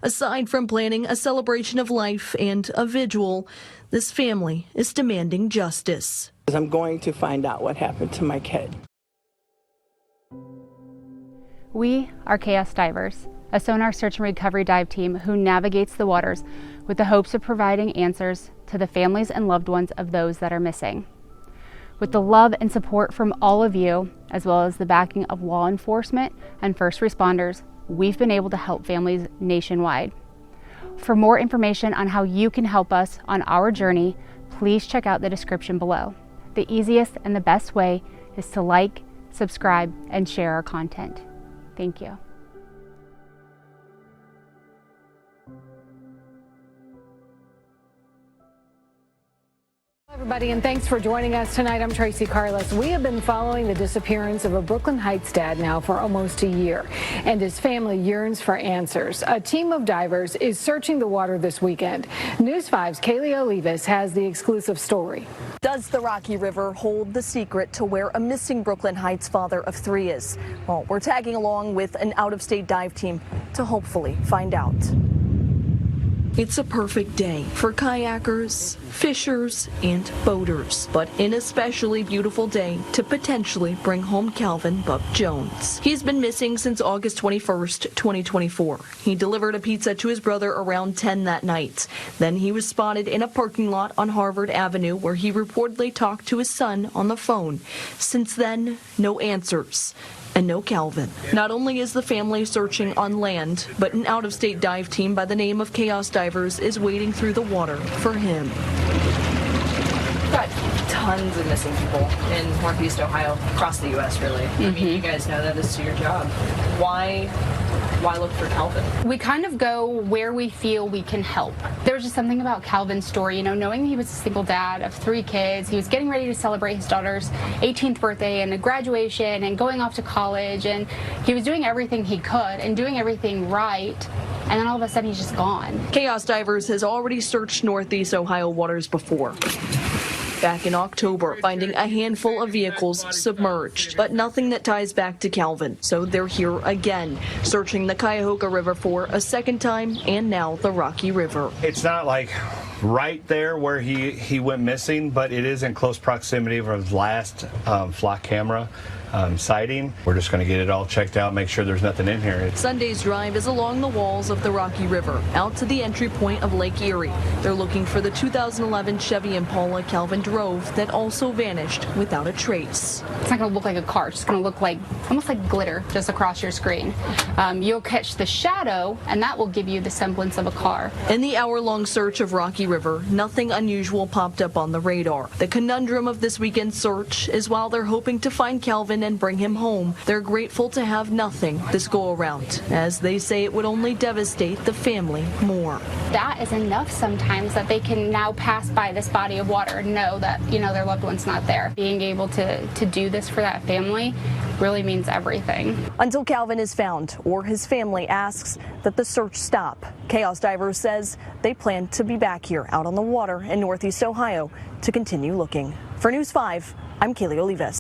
Aside from planning a celebration of life and a vigil, this family is demanding justice. I'm going to find out what happened to my kid. We are Chaos Divers, a sonar search and recovery dive team who navigates the waters with the hopes of providing answers to the families and loved ones of those that are missing. With the love and support from all of you, as well as the backing of law enforcement and first responders, we've been able to help families nationwide. For more information on how you can help us on our journey, please check out the description below. The easiest and the best way is to like, subscribe, and share our content. Thank you. Everybody, and thanks for joining us tonight. I'm Tracy Carlos. We have been following the disappearance of a Brooklyn Heights dad now for almost a year, and his family yearns for answers. A team of divers is searching the water this weekend. News 5's Kaylee Olivas has the exclusive story. Does the Rocky River hold the secret to where a missing Brooklyn Heights father of 3 is? Well, we're tagging along with an out-of-state dive team to hopefully find out. It's a perfect day for kayakers, fishers, and boaters, but an especially beautiful day to potentially bring home Calvin "Bub" Jones. He's been missing since August 21st, 2024. He delivered a pizza to his brother around 10 that night. Then he was spotted in a parking lot on Harvard Avenue where he reportedly talked to his son on the phone. Since then, no answers. And no Calvin. Not only is the family searching on land, but an out-of-state dive team by the name of Chaos Divers is wading through the water for him. We've got tons of missing people in Northeast Ohio, across the U.S. really. I mean, you guys know that this is your job. Why look for Calvin? We kind of go where we feel we can help. There was just something about Calvin's story, knowing he was a single dad of 3 kids. He was getting ready to celebrate his daughter's 18th birthday and a graduation and going off to college, and he was doing everything he could and doing everything right. And then all of a sudden he's just gone. Chaos Divers has already searched Northeast Ohio waters before. Back in October, finding a handful of vehicles submerged, but nothing that ties back to Calvin. So they're here again, searching the Cuyahoga River for a second time, and now the Rocky River. It's not like right there where he went missing, but it is in close proximity of his last flock camera sighting. We're just going to get it all checked out, make sure there's nothing in here. Sunday's drive is along the walls of the Rocky River, out to the entry point of Lake Erie. They're looking for the 2011 Chevy Impala Calvin drove that also vanished without a trace. It's not going to look like a car. It's going to look like almost like glitter just across your screen. You'll catch the shadow, and that will give you the semblance of a car. In the hour-long search of Rocky River, nothing unusual popped up on the radar. The conundrum of this weekend's search is while they're hoping to find Calvin and bring him home, they're grateful to have nothing this go-around, as they say it would only devastate the family more. That is enough sometimes that they can now pass by this body of water and know that, their loved one's not there. Being able to do this for that family really means everything. Until Calvin is found or his family asks that the search stop, Chaos Divers says they plan to be back here out on the water in Northeast Ohio to continue looking. For News 5, I'm Kaylee Olivas.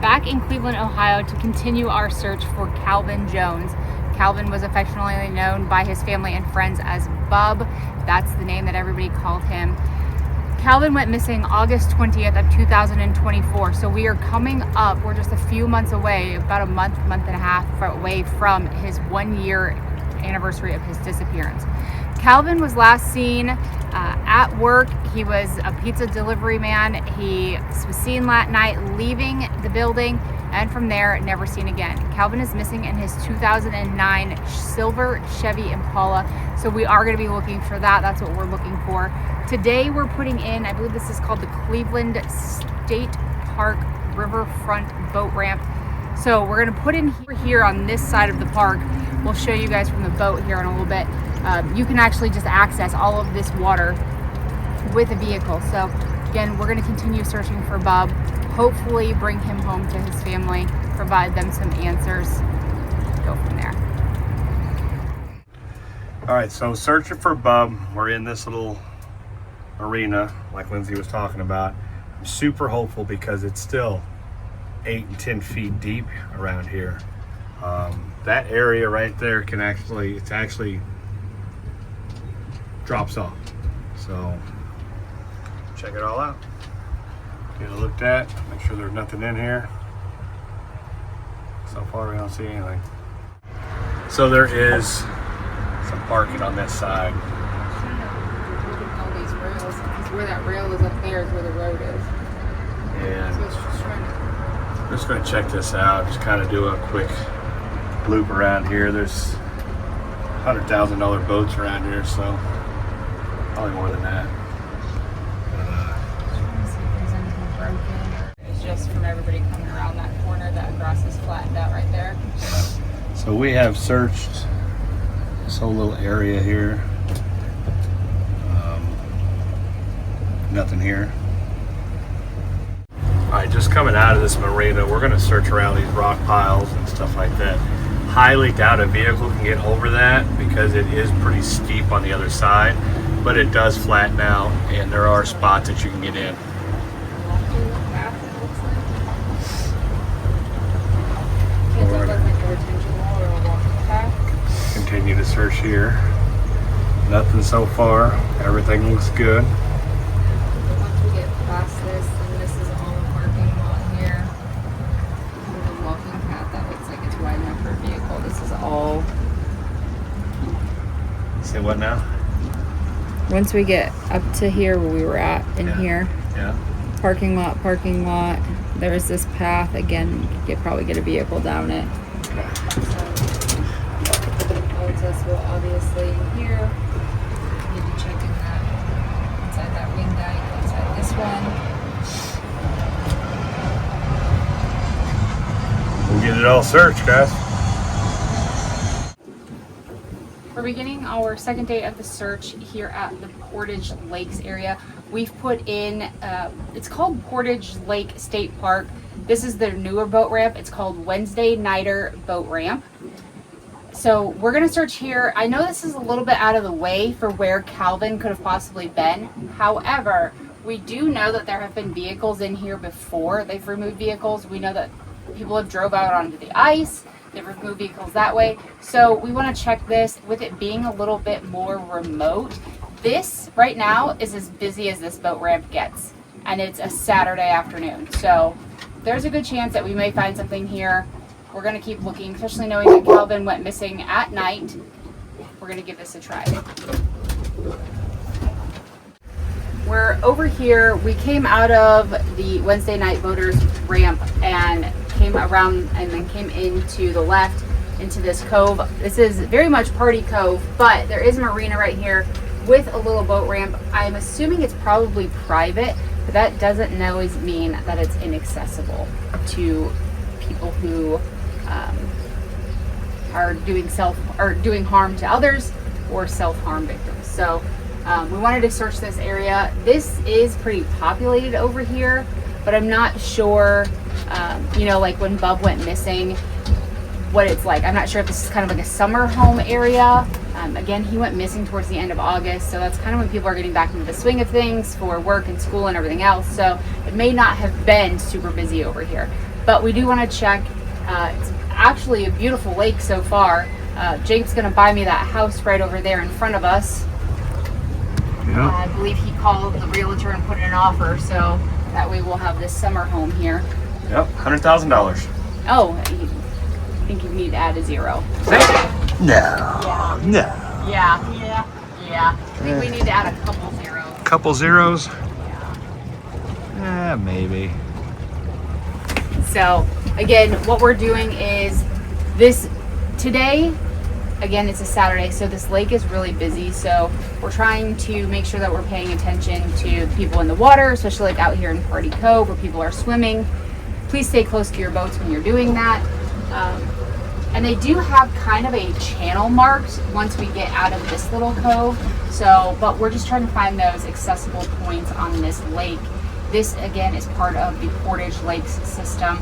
Back in Cleveland, Ohio to continue our search for Calvin Jones. Calvin was affectionately known by his family and friends as Bub. That's the name that everybody called him. Calvin went missing August 20th of 2024, so we are coming up, we're just a few months away, about a month and a half away from his 1-year anniversary of his disappearance. Calvin was last seen at work. He was a pizza delivery man. He was seen that night leaving the building, and from there, never seen again. Calvin is missing in his 2009 silver Chevy Impala, so we are going to be looking for that. That's what we're looking for. Today, we're putting in, I believe this is called the Cleveland State Park Riverfront Boat Ramp. So we're going to put in here on this side of the park. We'll show you guys from the boat here in a little bit. You can actually just access all of this water with a vehicle. So again, we're going to continue searching for Bub, hopefully bring him home to his family, provide them some answers, go from there. All right, so searching for Bub. We're in this little arena like Lindsay was talking about. I'm super hopeful because it's still 8 and 10 feet deep around here. That area right there can actually drops off. So check it all out. Get it looked at, make sure there's nothing in here. So far we don't see anything. So there is some parking on this side. All these rails, because where that rail is up there is where the road is. And So it's just trying to... I'm just going to check this out, just kind of do a quick loop around here. There's $100,000 boats around here, so probably more than that. Trying to see if there's anything broken. It's just from everybody coming around that corner, that grass is flattened out right there. So we have searched this whole little area here. Nothing here. All right, just coming out of this marina, we're going to search around these rock piles and stuff like that. Highly doubt a vehicle can get over that because it is pretty steep on the other side, but it does flatten out and there are spots that you can get in. Continue to search here. Nothing so far. Everything looks good. Once we get past this, and this is all the parking lot here. There's a walking path that looks like it's wide enough for a vehicle. This is all. Say what now? Once we get up to here where we were at in here, Yeah. parking lot. There is this path. Again, you could probably get a vehicle down it. Holds us well, obviously in here. Need to check in that inside that wing dike, inside this one. We'll get it all searched, guys. We're beginning our second day of the search here at the Portage Lakes area. We've put in, it's called Portage Lake State Park. This is the newer boat ramp. It's called Wednesday Nighter Boat Ramp. So we're gonna search here. I know this is a little bit out of the way for where Calvin could have possibly been. However, we do know that there have been vehicles in here before. They've removed vehicles. We know that people have drove out onto the ice. They've removed vehicles that way. So we want to check this with it being a little bit more remote. This right now is as busy as this boat ramp gets, and it's a Saturday afternoon. So there's a good chance that we may find something here. We're going to keep looking, especially knowing that Calvin went missing at night. We're going to give this a try. We're over here. We came out of the Wednesday night boaters ramp and came around and then came into the left into this cove. This is very much Party Cove, but there is a marina right here with a little boat ramp. I'm assuming it's probably private, but that doesn't always mean that it's inaccessible to people who are doing harm to others or self-harm victims. So we wanted to search this area. This is pretty populated over here, but I'm not sure, like when Bub went missing, what it's like. I'm not sure if this is kind of like a summer home area. Again, he went missing towards the end of August, so that's kind of when people are getting back into the swing of things for work and school and everything else. So it may not have been super busy over here, but we do want to check. It's actually a beautiful lake so far. Jake's going to buy me that house right over there in front of us. Yeah. I believe he called the realtor and put in an offer, so that way we'll have this summer home here. Yep, $100,000. Oh, I think you need to add a zero. No. Yeah. I think we need to add a couple zeros. Couple zeros? Yeah, maybe. So again, what we're doing is this today. Again, it's a Saturday, so this lake is really busy. So we're trying to make sure that we're paying attention to the people in the water, especially like out here in Party Cove where people are swimming. Please stay close to your boats when you're doing that. And they do have kind of a channel marked once we get out of this little cove. So, but we're just trying to find those accessible points on this lake. This again is part of the Portage Lakes system.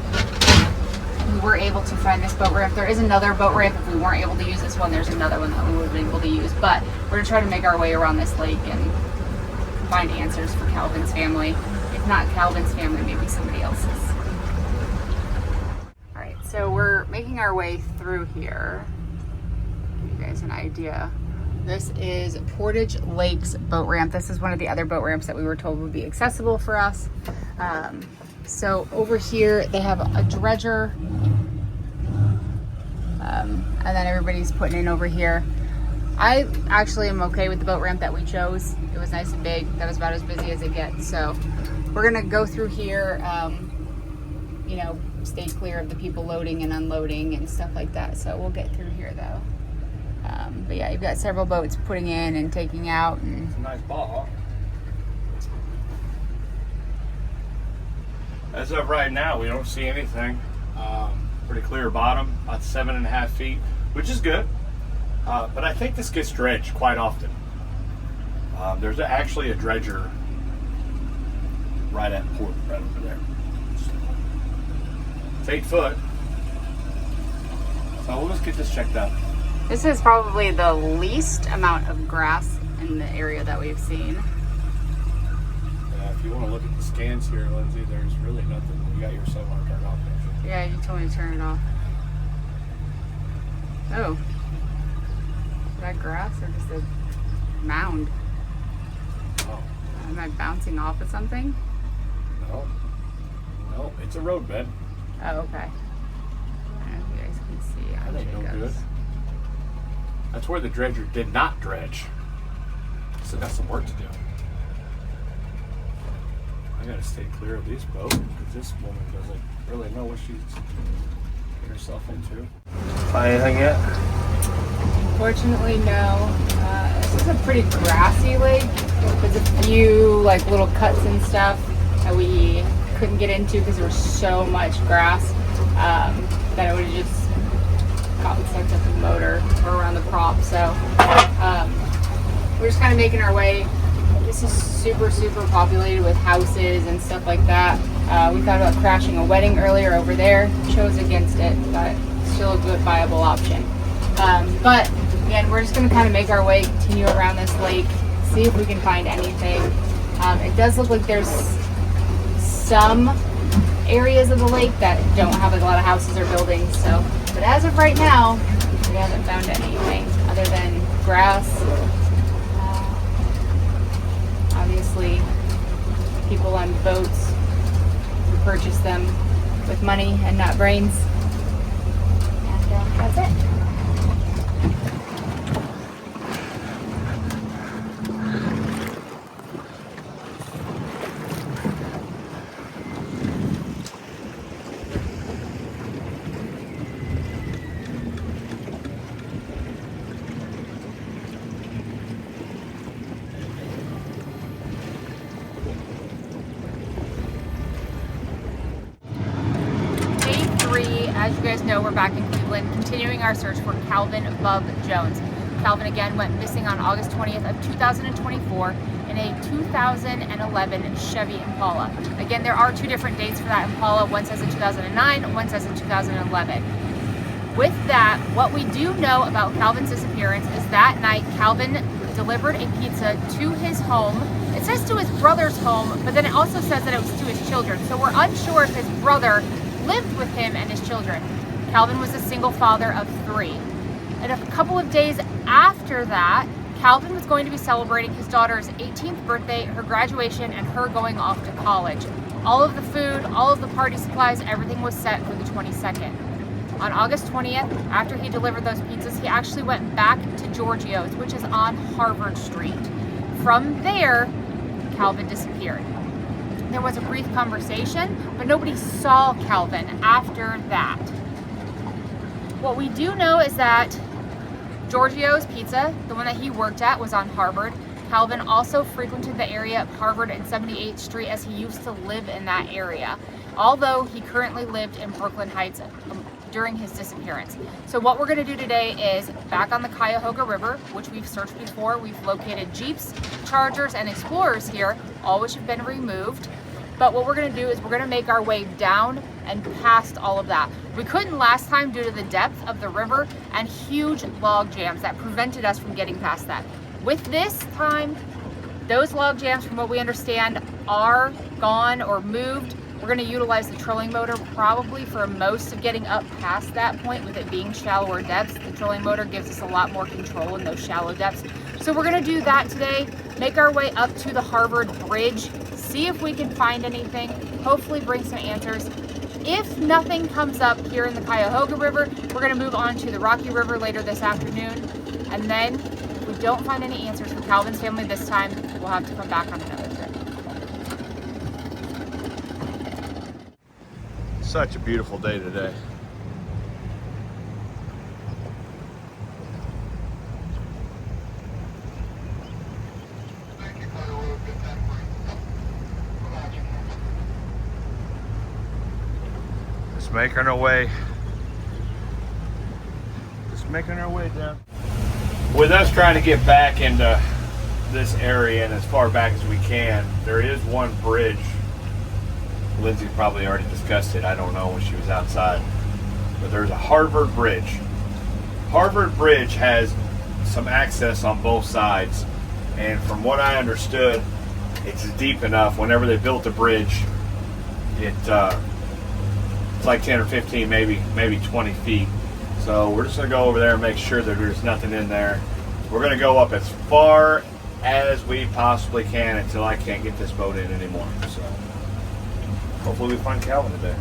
We were able to find this boat ramp. There is another boat ramp. If we weren't able to use this one, there's another one that we would have been able to use. But we're gonna try to make our way around this lake and find answers for Calvin's family. If not Calvin's family, maybe somebody else's. All right, So we're making our way through here. Give you guys an idea. This is Portage Lakes boat ramp. This is one of the other boat ramps that we were told would be accessible for us. So over here they have a dredger, and then everybody's putting in over here. I actually am okay with the boat ramp that we chose. It was nice and big. That was about as busy as it gets. So we're gonna go through here, you know, stay clear of the people loading and unloading and stuff like that. So we'll get through here though. But yeah, you've got several boats putting in and taking out. And It's a nice ball. As of right now, we don't see anything. Pretty clear bottom, about 7.5 feet, which is good. But I think this gets dredged quite often. There's actually a dredger right at port, right over there. It's 8 foot. So we'll just get this checked out. this is probably the least amount of grass in the area that we've seen. Yeah, if you want to look at the scans here, Lindsay, there's really nothing. You got your sonar turned off, don't you? Yeah, you told me to turn it off. Oh. Is that grass or just a mound? Oh. Am I bouncing off of something? No. No, it's a road bed. Oh, okay. I don't know if you guys can see how That ain't no it goes. good. That's where the dredger did not dredge. So got some work to do. I gotta stay clear of these boats because this woman doesn't really know what she's getting herself into. Find anything yet? Fortunately, no. This is a pretty grassy lake. There's a few like little cuts and stuff that we couldn't get into because there was so much grass that it would have just gotten sucked up in the motor or around the prop. So we're just kind of making our way. This is super, super populated with houses and stuff like that. We thought about crashing a wedding earlier over there. Chose against it, but still a good viable option. But again, we're just going to kind of make our way, continue around this lake, see if we can find anything. It does look like there's some areas of the lake that don't have like a lot of houses or buildings. So, but as of right now, we haven't found anything other than grass. Obviously, people on boats who purchase them with money and not brains. And that's it. As you guys know, we're back in Cleveland, continuing our search for Calvin "Bub" Jones. Calvin again went missing on August 20th of 2024 in a 2011 Chevy Impala. Again, there are two different dates for that Impala. One says in 2009, one says in 2011. With that, what we do know about Calvin's disappearance is that night Calvin delivered a pizza to his home. It says to his brother's home, but then it also says that it was to his children. So we're unsure if his brother lived with him and his children. Calvin was a single father of 3. And a couple of days after that, Calvin was going to be celebrating his daughter's 18th birthday, her graduation, and her going off to college. All of the food, all of the party supplies, everything was set for the 22nd. On August 20th, after he delivered those pizzas, he actually went back to Giorgio's, which is on Harvard Street. From there, Calvin disappeared. There was a brief conversation, but nobody saw Calvin after that. What we do know is that Giorgio's Pizza, the one that he worked at, was on Harvard. Calvin also frequented the area of Harvard and 78th Street as he used to live in that area, although he currently lived in Brooklyn Heights during his disappearance. So what we're going to do today is back on the Cuyahoga River, which we've searched before. We've located Jeeps, Chargers, and Explorers here, all which have been removed. But what we're going to do is we're going to make our way down and past all of that. We couldn't last time due to the depth of the river and huge log jams that prevented us from getting past that. With this time, those log jams, from what we understand, are gone or moved. We're going to utilize the trolling motor probably for most of getting up past that point. With it being shallower depths, the trolling motor gives us a lot more control in those shallow depths. So we're going to do that today, make our way up to the Harvard Bridge, see if we can find anything, hopefully bring some answers. If nothing comes up here in the Cuyahoga River, we're going to move on to the Rocky River later this afternoon. And then if we don't find any answers for Calvin's family this time, we'll have to come back on another trip. Such a beautiful day today. Just making our way. Just making our way down. With us trying to get back into this area and as far back as we can, there is one bridge. Lindsay probably already discussed it, I don't know, when she was outside. But there's a Harvard Bridge. Harvard Bridge has some access on both sides. And from what I understood, it's deep enough. Whenever they built the bridge, it's like 10 or 15, maybe 20 feet. So we're just gonna go over there and make sure that there's nothing in there. We're gonna go up as far as we possibly can until I can't get this boat in anymore. So hopefully we find Calvin today.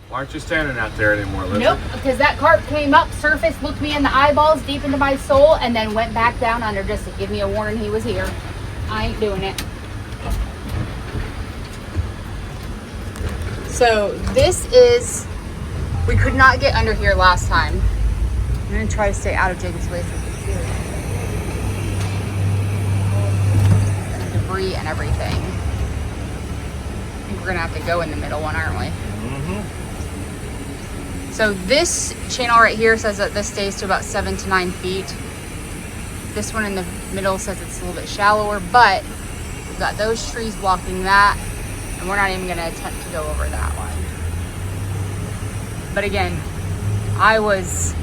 Why aren't you standing out there anymore, Lindsay? Nope, because that carp came up, surfaced, looked me in the eyeballs, deep into my soul, and then went back down under just to give me a warning he was here. I ain't doing it. So this is, we could not get under here last time. I'm gonna try to stay out of Jacob's way so we can see it. And debris and everything. I think we're gonna have to go in the middle one, aren't we? Mm-hmm. So this channel right here says that this stays to about 7 to 9 feet. This one in the middle says it's a little bit shallower, but we've got those trees blocking that, and we're not even gonna attempt to go over that one. But again, It's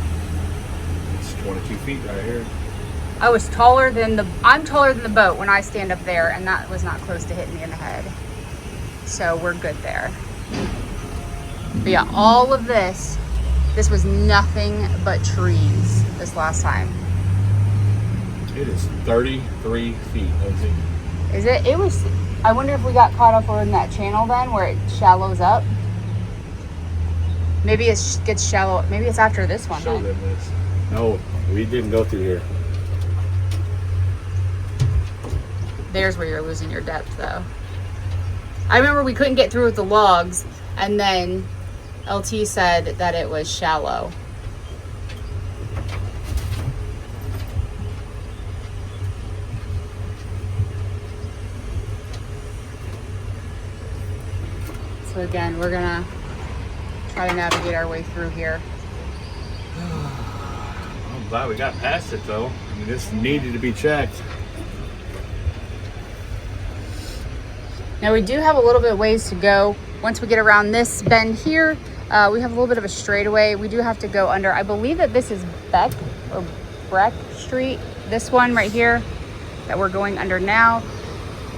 22 feet right here. I was taller than I'm taller than the boat when I stand up there, and that was not close to hitting me in the head. So we're good there. But yeah, all of this was nothing but trees this last time. It is 33 feet, Lindsay. Is it? It was, I wonder if we got caught up in that channel then where it shallows up. Maybe it gets shallow. Maybe it's after this one. Show Then. them this. No, we didn't go through here. There's where you're losing your depth though. I remember we couldn't get through with the logs, and then LT said that it was shallow. So again, we're gonna try to navigate our way through here. I'm glad we got past it though. I mean, this needed to be checked. Now we do have a little bit of ways to go. Once we get around this bend here, we have a little bit of a straightaway. We do have to go under, I believe that this is Beck or Breck Street. This one right here that we're going under now.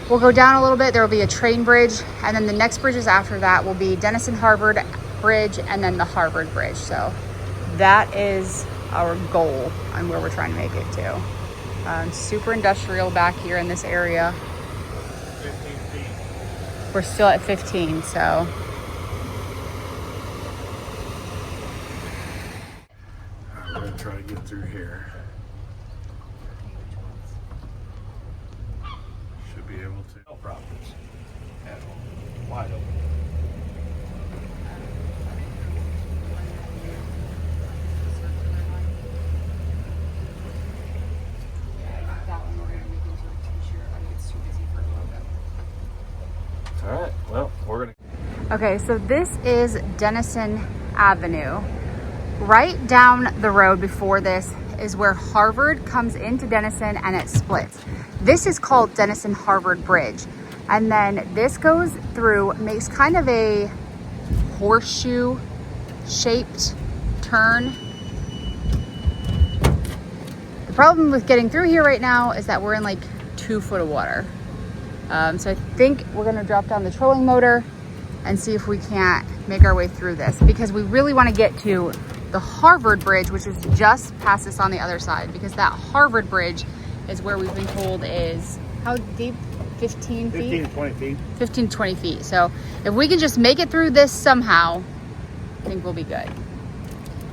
We'll go down a little bit, there will be a train bridge, and then the next bridges after that will be Denison Harvard Bridge and then the Harvard Bridge. So that is our goal and where we're trying to make it to. Super industrial back here in this area. 15 feet. We're still at 15, so. I'm gonna try to get through here. Should be able to. No problems at all. Wide open. All right, well, we're gonna. Okay, so this is Denison Avenue. Right down the road before this is where Harvard comes into Denison and it splits. This is called Denison Harvard Bridge. And then this goes through, makes kind of a horseshoe shaped turn. The problem with getting through here right now is that we're in like 2 foot of water. So I think we're gonna drop down the trolling motor and see if we can't make our way through this, because we really want to get to the Harvard Bridge, which is just past us on the other side, because that Harvard Bridge is where we've been told is, how deep? 15 feet? 15 to 20 feet. 15 to 20 feet. So if we can just make it through this somehow, I think we'll be good.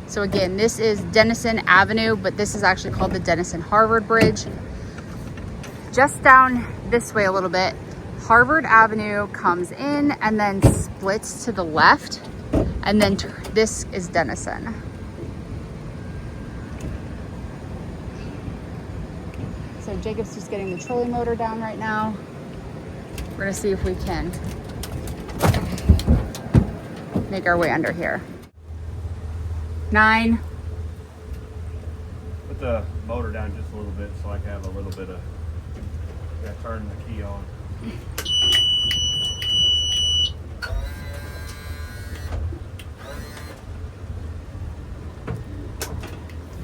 So again, this is Denison Avenue, but this is actually called the Denison Harvard Bridge. Just down this way a little bit, Harvard Avenue comes in and then splits to the left, and then this is Denison. So Jacob's just getting the trolley motor down right now. We're gonna see if we can make our way under here. 9. Put the motor down just a little bit so I can have a little bit of, gotta turn the key on.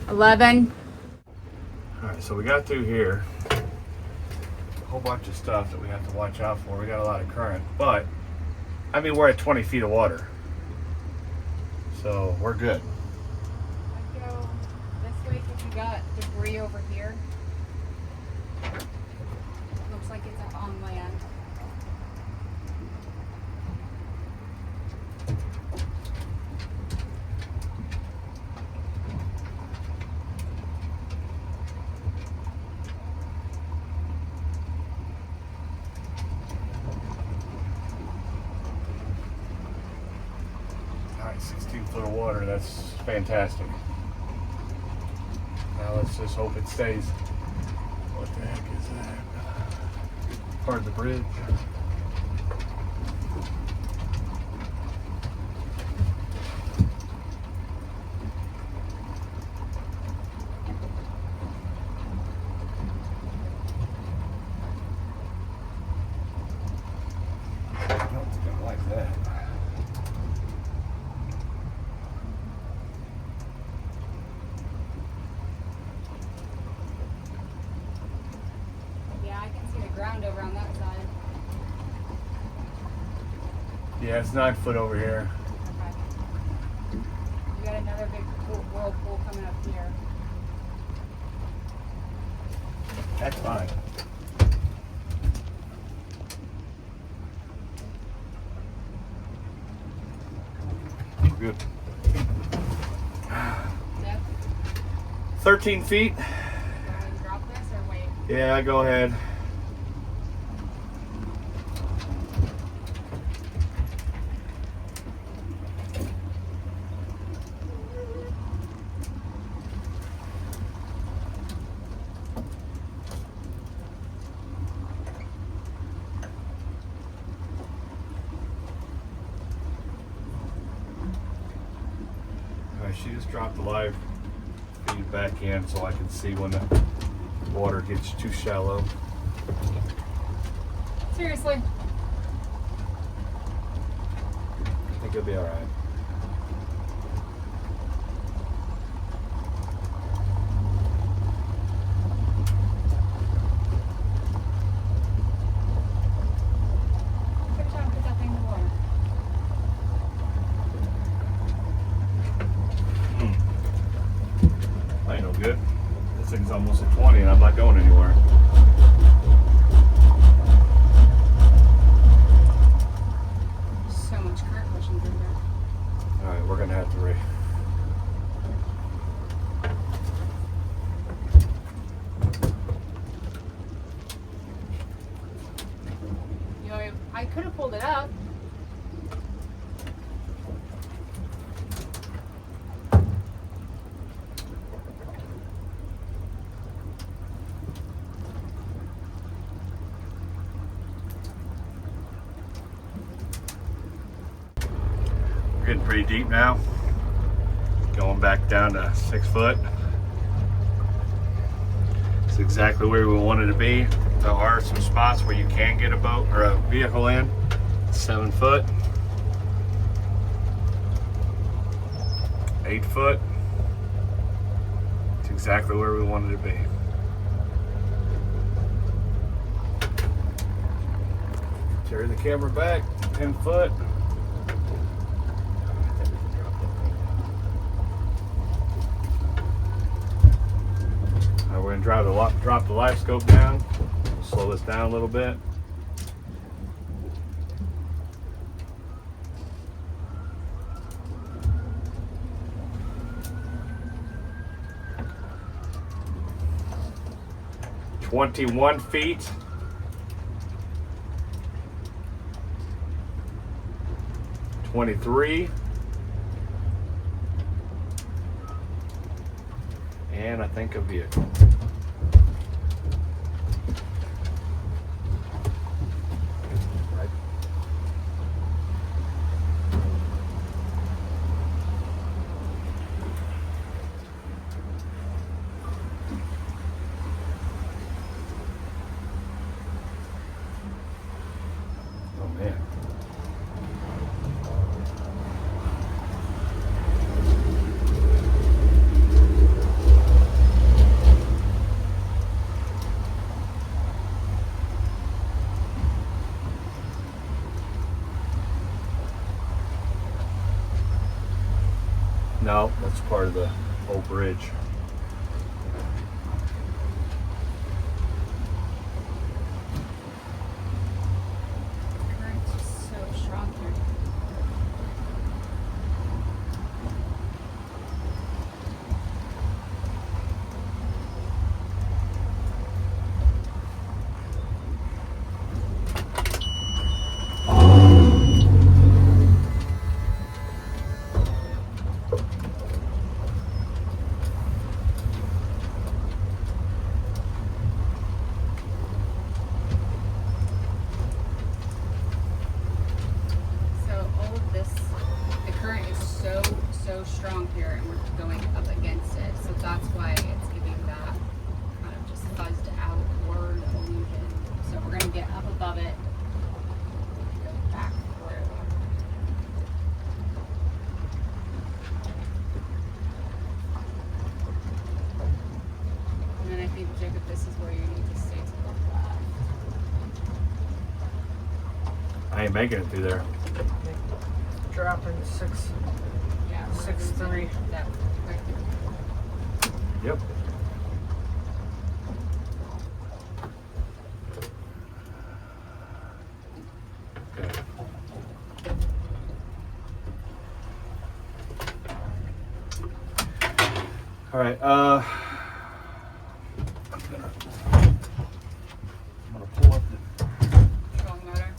11. All right, so we got through here. A whole bunch of stuff that we have to watch out for. We got a lot of current, but I mean, we're at 20 feet of water, so we're good. Let's go this way because we got debris over here. Looks like it's on land. All right, 16 foot of water, that's fantastic. Now let's just hope it stays. What the heck is that? Part of the bridge. I don't think I like that. Yeah, I can see the ground over on that side. Yeah, it's 9 foot over here. Okay. We got another big whirlpool coming up here. That's fine. We're good. Yep. 13 feet. Want me to drop this or wait? Yeah, go ahead. Alright, she just dropped the live feed back in so I can see when the water gets too shallow. Seriously. I think it'll be alright. Good job, put that thing in the water. I ain't no good. This thing's almost at 20 and I'm not going anywhere. So much current pushing through there. Alright, we're gonna have to You know, I could have pulled it up. We're getting pretty deep now. Going back down to 6 foot. It's exactly where we wanted to be. There are some spots where you can get a boat or a vehicle in. 7 foot. 8 foot. It's exactly where we wanted to be. Carry the camera back 10 foot. We're gonna drop the live scope down, slow this down a little bit. "21 feet. 23. And I think a vehicle. Right. Oh man. No, that's part of the whole bridge. Current's just so strong here. So strong here, and we're going up against it, so that's why it's giving that kind of just fuzzed out word illusion. So we're going to get up above it, go back through. And then I think, Jacob, this is where you need to stay to the left. I ain't making it through there. Dropping 6'3". That right there. Yep. Okay. All right. I'm gonna pull up the. Trolling motor.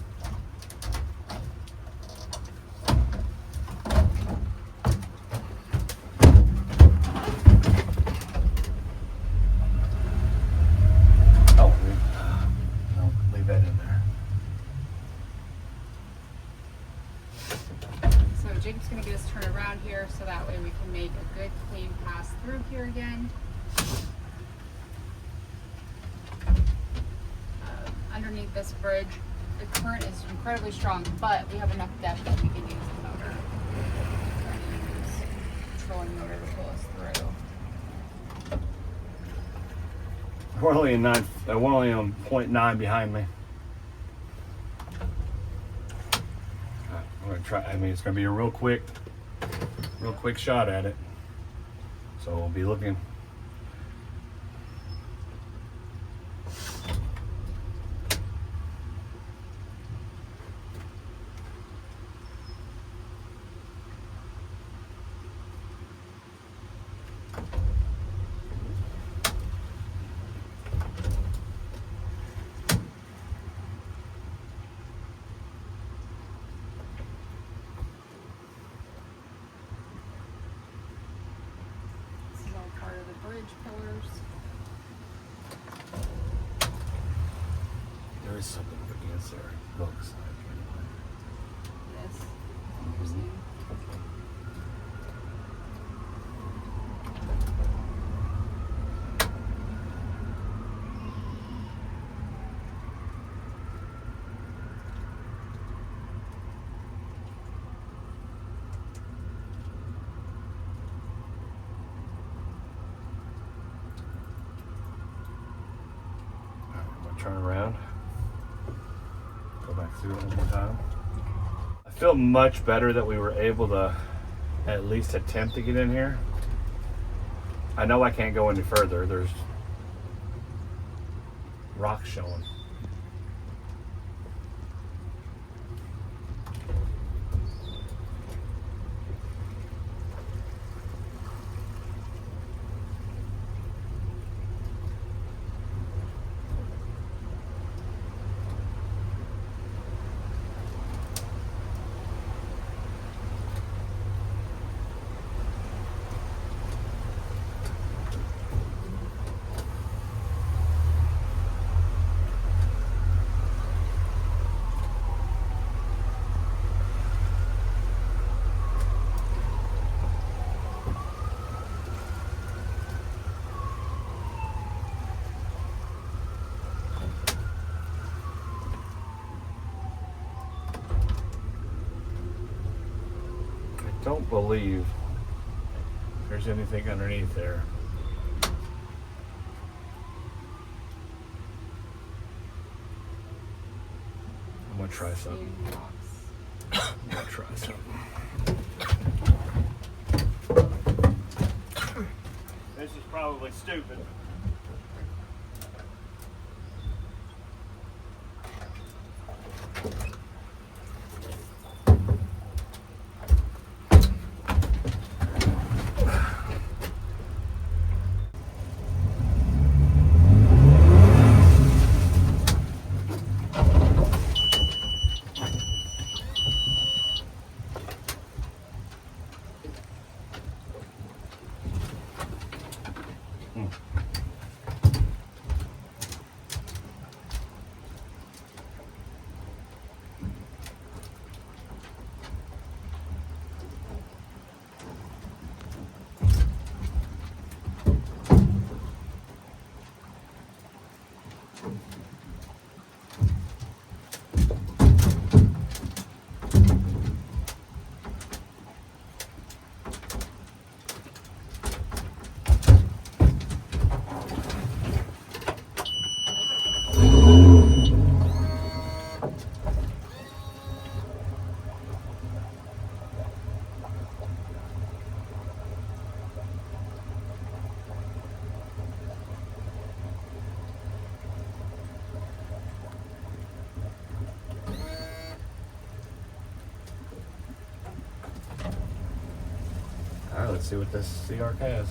Jacob's going to get us turned around here so that way we can make a good clean pass through here again. Underneath this bridge, the current is incredibly strong, but we have enough depth that we can use the motor. We're going to use trolling motor to pull us through. We're only on 0.9 behind me. I'm gonna try. I mean, it's gonna be a real quick shot at it. So we'll be looking. Bridge pillars. There is something against there. Looks like. This. Interesting. Turn around. Go back through it one more time. I feel much better that we were able to at least attempt to get in here. I know I can't go any further. There's rocks showing. Don't believe there's anything underneath there. I'm gonna try something. This is probably stupid. All right, let's see what this sea arc has.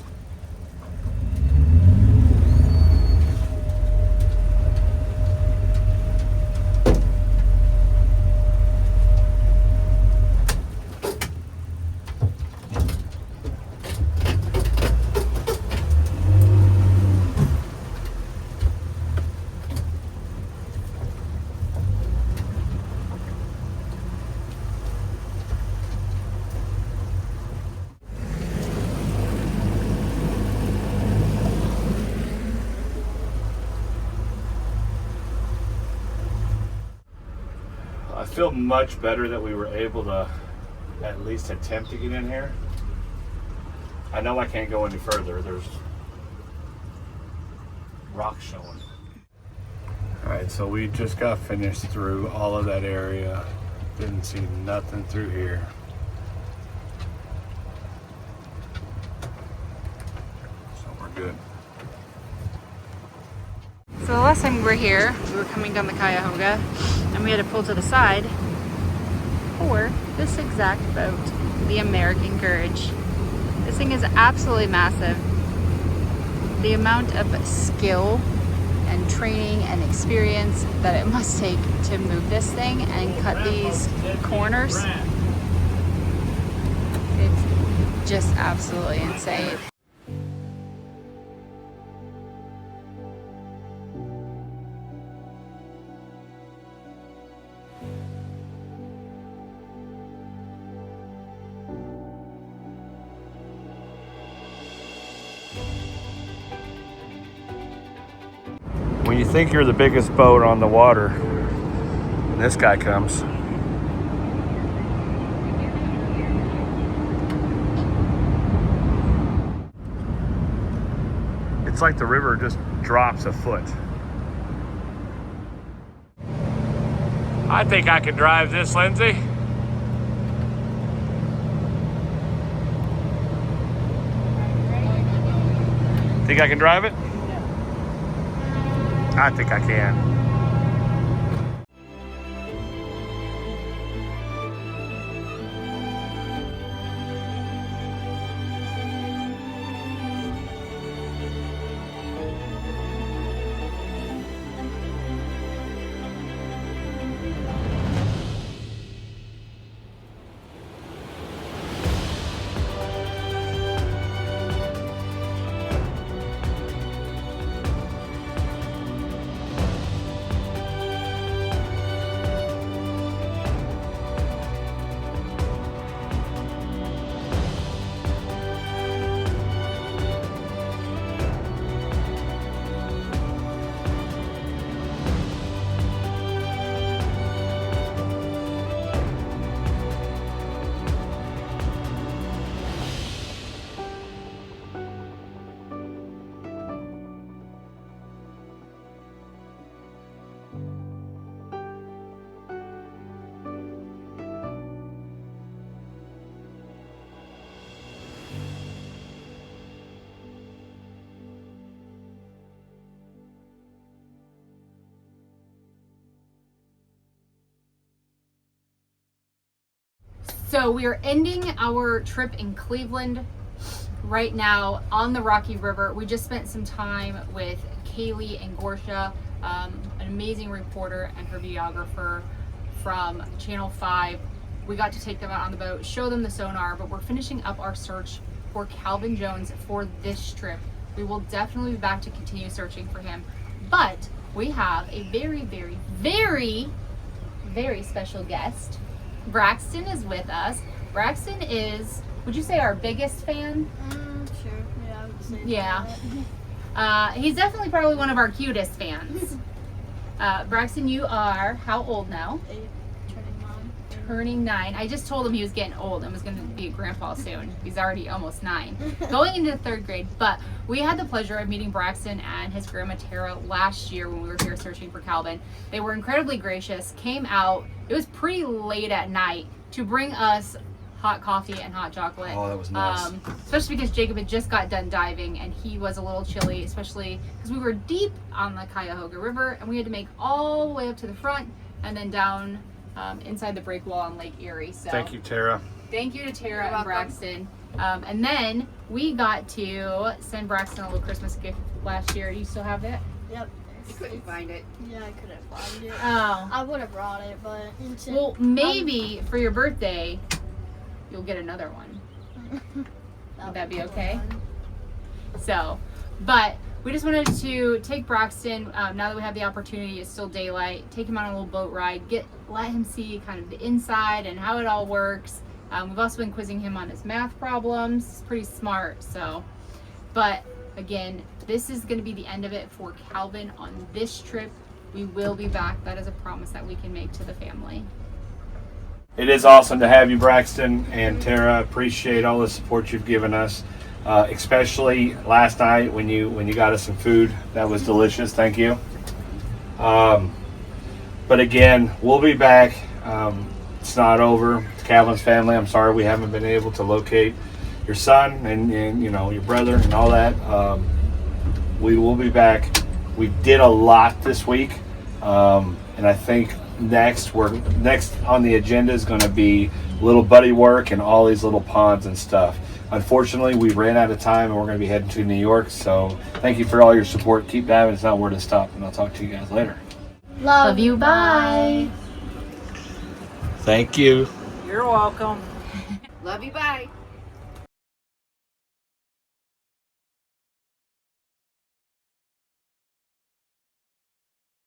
I feel much better that we were able to at least attempt to get in here. I know I can't go any further. There's rocks showing. All right, so we just got finished through all of that area. Didn't see nothing through here. So we're good. So the last time we were here, we were coming down the Cuyahoga and we had to pull to the side for this exact boat, the American Courage. This thing is absolutely massive. The amount of skill and training and experience that it must take to move this thing and cut these corners, it's just absolutely insane. When you think you're the biggest boat on the water, this guy comes. It's like the river just drops a foot. I think I can drive this, Lindsay. Think I can drive it? I think I can. So we are ending our trip in Cleveland right now on the Rocky River. We just spent some time with Kaylee and Gorsha, an amazing reporter and her videographer from Channel 5. We got to take them out on the boat, show them the sonar, but we're finishing up our search for Calvin Jones for this trip. We will definitely be back to continue searching for him, but we have a very, very, very, very special guest. Braxton is with us. Braxton is, would you say, our biggest fan? Sure. Yeah, I would say Yeah. that. He's definitely probably one of our cutest fans. Braxton, you are how old now? 8, turning 9. Turning 9. I just told him he was getting old and was going to be a grandpa soon. He's already almost 9, going into 3rd grade. But we had the pleasure of meeting Braxton and his grandma Tara last year when we were here searching for Calvin. They were incredibly gracious, came out. It was pretty late at night to bring us hot coffee and hot chocolate. Oh, that was nice. Especially because Jacob had just got done diving and he was a little chilly, especially because we were deep on the Cuyahoga River and we had to make all the way up to the front and then down inside the break wall on Lake Erie. So Thank you, Tara. thank you to Tara You're and welcome. Braxton. And then we got to send Braxton a little Christmas gift last year. You still have it? Yep. You couldn't find it. Yeah, I couldn't find it. Oh. I would have brought it, but Well, maybe for your birthday, you'll get another one. Would that be okay? So, but we just wanted to take Braxton, now that we have the opportunity, it's still daylight, take him on a little boat ride, let him see kind of the inside and how it all works. We've also been quizzing him on his math problems. He's pretty smart, so. But again, this is going to be the end of it for Calvin on this trip. We will be back. That is a promise that we can make to the family. It is awesome to have you, Braxton and Tara. Appreciate all the support you've given us, especially last night when you got us some food. That was delicious. Thank you. But again, we'll be back. It's not over. It's Calvin's family. I'm sorry we haven't been able to locate your son and you know your brother and all that. We will be back. We did a lot this week, and I think next on the agenda is going to be little buddy work and all these little ponds and stuff. Unfortunately, we ran out of time and we're going to be heading to New York. So thank you for all your support. Keep diving. It's not where to stop. And I'll talk to you guys later. Love you. Bye. Thank you. You're welcome. Love you. Bye.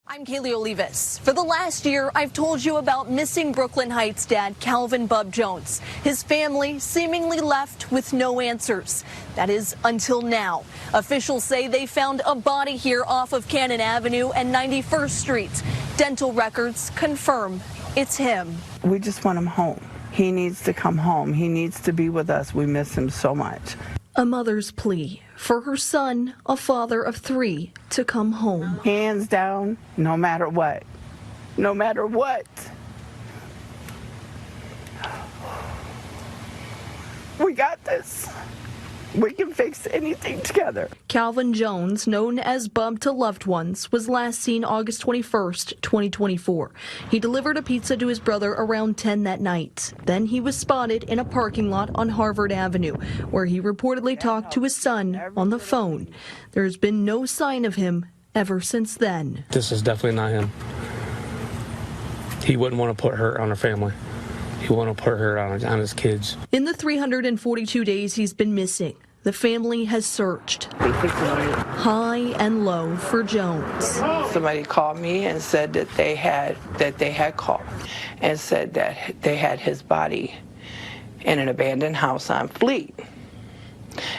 I'm Kaylee Olivas. For the last year, I've told you about missing Brooklyn Heights dad, Calvin "Bub" Jones. His family seemingly left with no answers. That is until now. Officials say they found a body here off of Cannon Avenue and 91st Street. Dental records confirm it's him. We just want him home. He needs to come home. He needs to be with us. We miss him so much. A mother's plea for her son, a father of 3, to come home. Hands down, no matter what. No matter what. We got this. We can fix anything together. Calvin Jones, known as Bub to loved ones, was last seen August 21st, 2024. He delivered a pizza to his brother around 10 that night. Then he was spotted in a parking lot on Harvard Avenue, where he reportedly talked to his son on the phone. There's been no sign of him ever since then. This is definitely not him. He wouldn't want to put hurt on our family. He wouldn't put hurt on his kids. In the 342 days he's been missing, the family has searched high and low for Jones. Somebody called me and said that they had called and said that they had his body in an abandoned house on Fleet.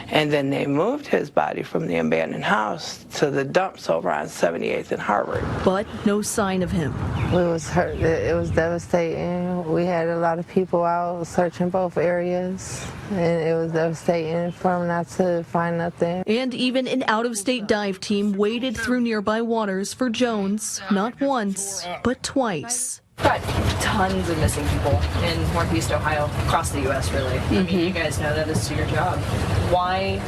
And then they moved his body from the abandoned house to the dumps over on 78th and Harvard. But no sign of him. We was hurt. It was devastating. We had a lot of people out searching both areas, and it was devastating for them not to find nothing. And even an out-of-state dive team waded through nearby waters for Jones, not once, but twice. Got tons of missing people in Northeast Ohio, across the U.S. really. I mean, you guys know that this is your job. Why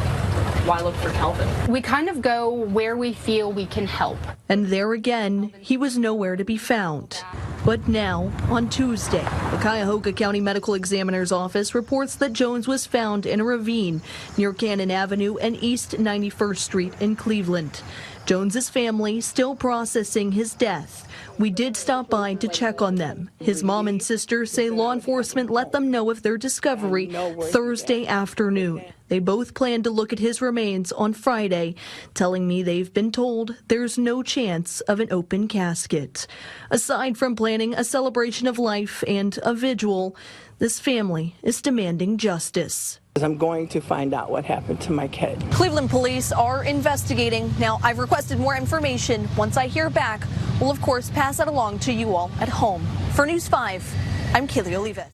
look for Calvin? We kind of go where we feel we can help. And there again, he was nowhere to be found. But now, on Tuesday, the Cuyahoga County Medical Examiner's Office reports that Jones was found in a ravine near Cannon Avenue and East 91st Street in Cleveland. Jones's family still processing his death. We did stop by to check on them. His mom and sister say law enforcement let them know of their discovery Thursday afternoon. They both plan to look at his remains on Friday, telling me they've been told there's no chance of an open casket. Aside from planning a celebration of life and a vigil, this family is demanding justice. I'm going to find out what happened to my kid. Cleveland police are investigating. Now, I've requested more information. Once I hear back, we'll of course pass that along to you all at home. For News 5, I'm Kaylee Olivas.